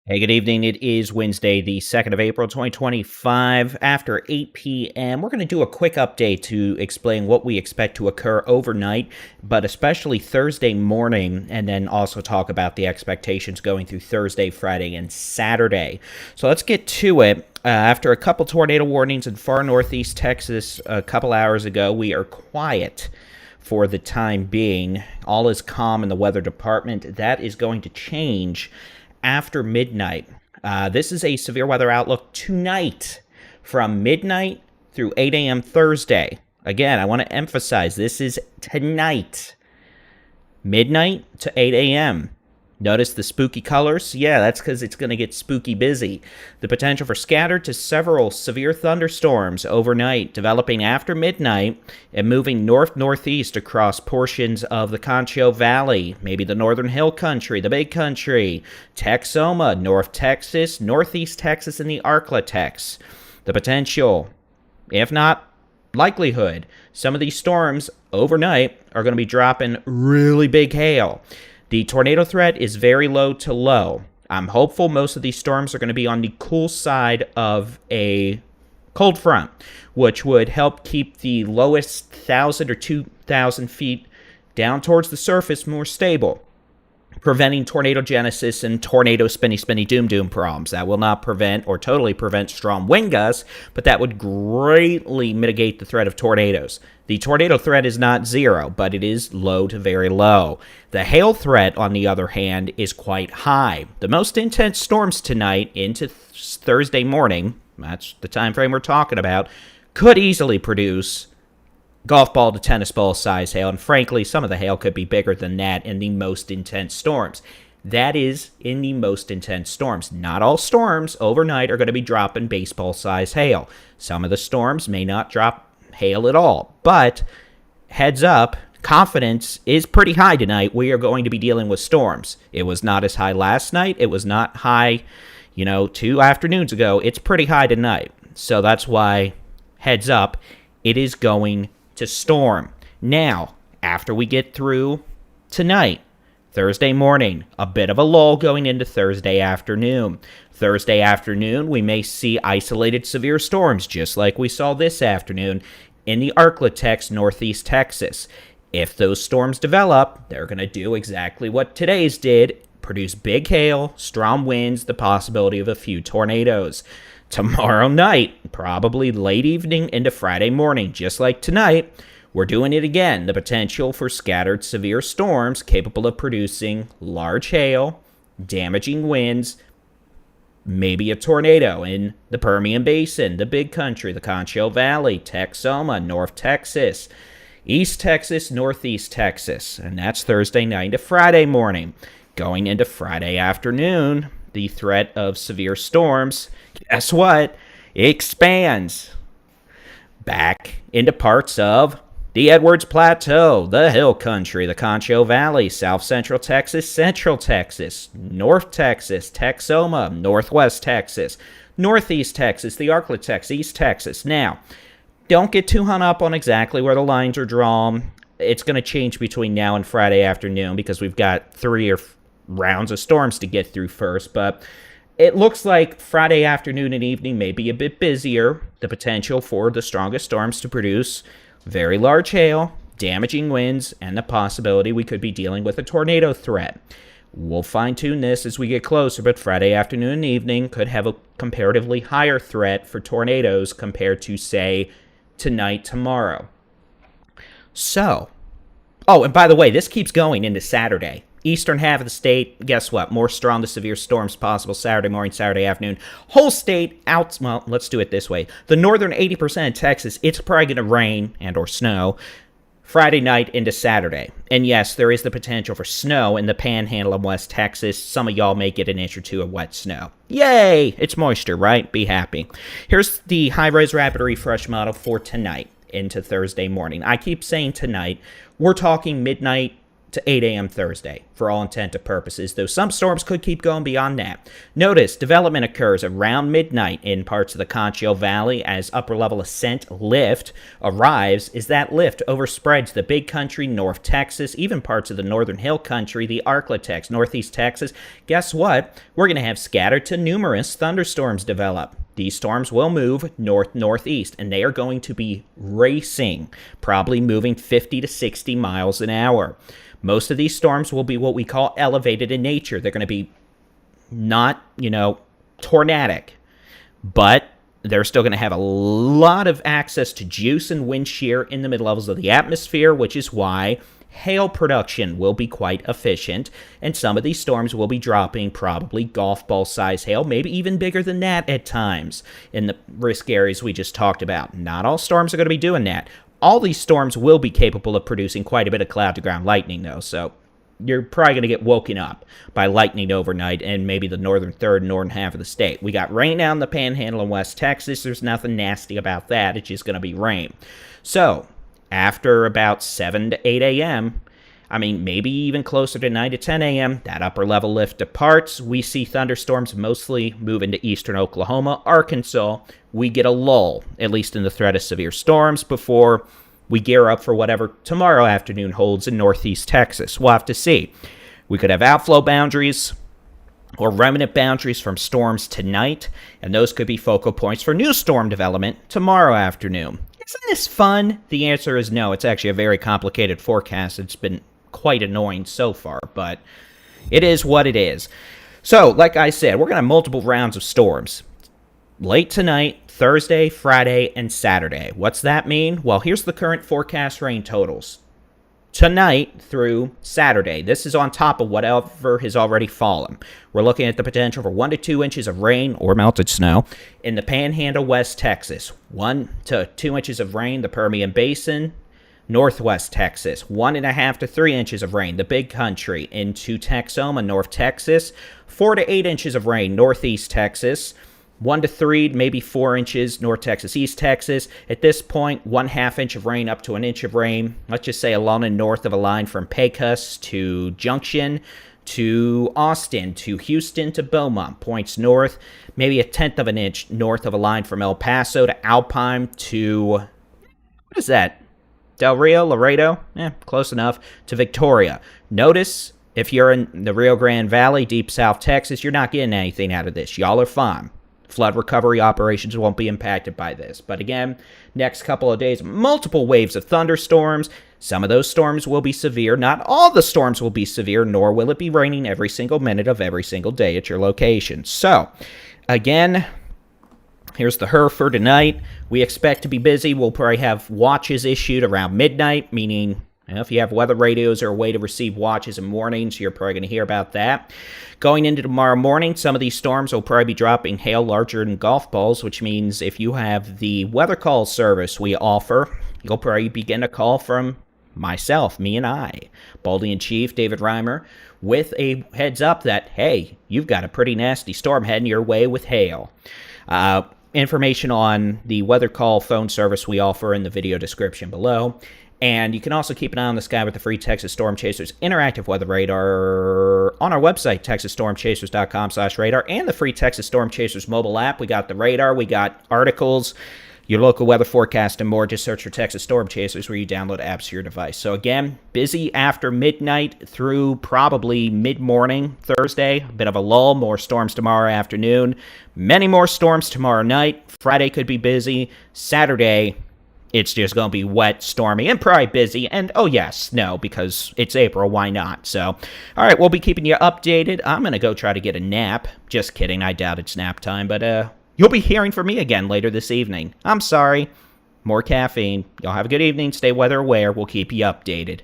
Hey, good evening. It is Wednesday, the 2nd of April, 2025. After 8 p.m., we're going to do a quick update to explain what we expect to occur overnight, but especially Thursday morning, and then also talk about the expectations going through Thursday, Friday, and Saturday. So let's get to it. After a couple tornado warnings in far northeast Texas a couple hours ago, we are quiet for the time being. All is calm in the weather department. That is going to change after midnight. This is a severe weather outlook tonight from midnight through 8 a.m. Thursday. Again, I want to emphasize this is tonight, midnight to 8 a.m. Notice the spooky colors? Yeah, that's because it's going to get spooky busy. The potential for scattered to several severe thunderstorms overnight, developing after midnight and moving north-northeast across portions of the Concho Valley, maybe the northern hill country, the big country, Texoma, North Texas, northeast Texas, and the Ark-La-Tex. The potential, if not likelihood, some of these storms overnight are going to be dropping really big hail. The tornado threat is very low to low. I'm hopeful most of these storms are going to be on the cool side of a cold front, which would help keep the lowest 1,000 or 2,000 feet down towards the surface more stable, preventing tornado genesis and tornado spinny doom problems. That will not prevent or totally prevent strong wind gusts, but that would greatly mitigate the threat of tornadoes. The tornado threat is not zero, but it is low to very low. The hail threat, on the other hand, is quite high. The most intense storms tonight into Thursday morning, that's the time frame we're talking about, could easily produce golf ball to tennis ball size hail, and frankly, some of the hail could be bigger than that in the most intense storms. That is in the most intense storms. Not all storms overnight are going to be dropping baseball size hail. Some of the storms may not drop hail at all, but heads up, confidence is pretty high tonight. We are going to be dealing with storms. It was not as high last night. It was not high, 2 afternoons ago. It's pretty high tonight. So that's why, heads up, it is going to storm. Now, after we get through tonight, Thursday morning, a bit of a lull going into Thursday afternoon. Thursday afternoon, we may see isolated severe storms, just like we saw this afternoon in the Ark-La-Tex, northeast Texas. If those storms develop, they're going to do exactly what today's did, produce big hail, strong winds, the possibility of a few tornadoes. Tomorrow night, probably late evening into Friday morning, just like tonight, we're doing it again. The potential for scattered severe storms capable of producing large hail, damaging winds, maybe a tornado in the Permian Basin, the big country, the Concho Valley, Texoma, North Texas, East Texas, Northeast Texas. And that's Thursday night to Friday morning. Going into Friday afternoon, the threat of severe storms, guess what? It expands back into parts of the Edwards Plateau, the Hill Country, the Concho Valley, South Central Texas, Central Texas, North Texas, Texoma, Northwest Texas, Northeast Texas, the Ark-La-Tex, East Texas. Now, don't get too hung up on exactly where the lines are drawn. It's going to change between now and Friday afternoon because we've got 3 rounds of storms to get through first, but it looks like Friday afternoon and evening may be a bit busier. The potential for the strongest storms to produce very large hail, damaging winds, and the possibility we could be dealing with a tornado threat. We'll fine-tune this as we get closer, but Friday afternoon and evening could have a comparatively higher threat for tornadoes compared to, say, tonight, tomorrow. So, and by the way, this keeps going into Saturday. Eastern half of the state, guess what? More strong to severe storms possible Saturday morning, Saturday afternoon. Whole state out, well, let's do it this way. The northern 80% of Texas, it's probably going to rain and or snow Friday night into Saturday. And yes, there is the potential for snow in the panhandle of West Texas. Some of y'all may get an inch or two of wet snow. Yay! It's moisture, right? Be happy. Here's the high-res rapid refresh model for tonight into Thursday morning. I keep saying tonight. We're talking midnight to 8 a.m. Thursday, for all intent and purposes, though some storms could keep going beyond that. Notice development occurs around midnight in parts of the Concho Valley as upper-level ascent lift arrives. As that lift overspreads the Big Country, North Texas, even parts of the Northern Hill Country, the Ark-La-Tex, Northeast Texas, guess what? We're going to have scattered to numerous thunderstorms develop. These storms will move north-northeast, and they are going to be racing, probably moving 50 to 60 miles an hour. Most of these storms will be what we call elevated in nature. They're going to be not, tornadic, but they're still going to have a lot of access to juice and wind shear in the mid-levels of the atmosphere, which is why hail production will be quite efficient, and some of these storms will be dropping probably golf ball size hail, maybe even bigger than that at times in the risk areas we just talked about. Not all storms are going to be doing that. All these storms will be capable of producing quite a bit of cloud-to-ground lightning, though, so you're probably going to get woken up by lightning overnight and maybe the northern third, northern half of the state. We got rain out in the Panhandle in West Texas. There's nothing nasty about that. It's just going to be rain. So after about 7 to 8 a.m., maybe even closer to 9 to 10 a.m., that upper level lift departs. We see thunderstorms mostly move into eastern Oklahoma, Arkansas. We get a lull, at least in the threat of severe storms, before we gear up for whatever tomorrow afternoon holds in northeast Texas. We'll have to see. We could have outflow boundaries or remnant boundaries from storms tonight, and those could be focal points for new storm development tomorrow afternoon. Isn't this fun? The answer is no. It's actually a very complicated forecast. It's been quite annoying so far, but it is what it is. So, like I said, we're going to have multiple rounds of storms. Late tonight, Thursday, Friday, and Saturday. What's that mean? Well, here's the current forecast rain totals. Tonight through Saturday. This is on top of whatever has already fallen. We're looking at the potential for 1 to 2 inches of rain or melted snow in the Panhandle, West Texas. 1 to 2 inches of rain, the Permian Basin, Northwest Texas. 1.5 to 3 inches of rain, the Big Country, into Texoma, North Texas. 4 to 8 inches of rain, Northeast Texas. 1 to 3, maybe 4 inches, North Texas, East Texas. At this point, 1/2 inch of rain up to an inch of rain. Let's just say along and north of a line from Pecos to Junction to Austin to Houston to Beaumont. Points north, maybe 1/10 of an inch north of a line from El Paso to Alpine to, what is that? Del Rio, Laredo? Close enough. To Victoria. Notice, if you're in the Rio Grande Valley, deep South Texas, you're not getting anything out of this. Y'all are fine. Flood recovery operations won't be impacted by this. But again, next couple of days, multiple waves of thunderstorms. Some of those storms will be severe. Not all the storms will be severe, nor will it be raining every single minute of every single day at your location. So, again, here's the HER for tonight. We expect to be busy. We'll probably have watches issued around midnight, meaning if you have weather radios or a way to receive watches and warnings, you're probably going to hear about that. Going into tomorrow morning, some of these storms will probably be dropping hail larger than golf balls, which means if you have the weather call service we offer, you'll probably begin a call from myself, me and I, Baldy-in-Chief, David Reimer, with a heads up that, hey, you've got a pretty nasty storm heading your way with hail. Information on the weather call phone service we offer in the video description below. And you can also keep an eye on the sky with the free Texas Storm Chasers interactive weather radar on our website, texasstormchasers.com/radar, and the free Texas Storm Chasers mobile app. We got the radar, we got articles, your local weather forecast, and more. Just search for Texas Storm Chasers where you download apps to your device. So again, busy after midnight through probably mid-morning Thursday. A bit of a lull, more storms tomorrow afternoon. Many more storms tomorrow night. Friday could be busy. Saturday, it's just going to be wet, stormy, and probably busy. And, oh yes, no, because it's April, why not? So, all right, we'll be keeping you updated. I'm going to go try to get a nap. Just kidding, I doubt it's nap time, but you'll be hearing from me again later this evening. I'm sorry. More caffeine. Y'all have a good evening. Stay weather aware. We'll keep you updated.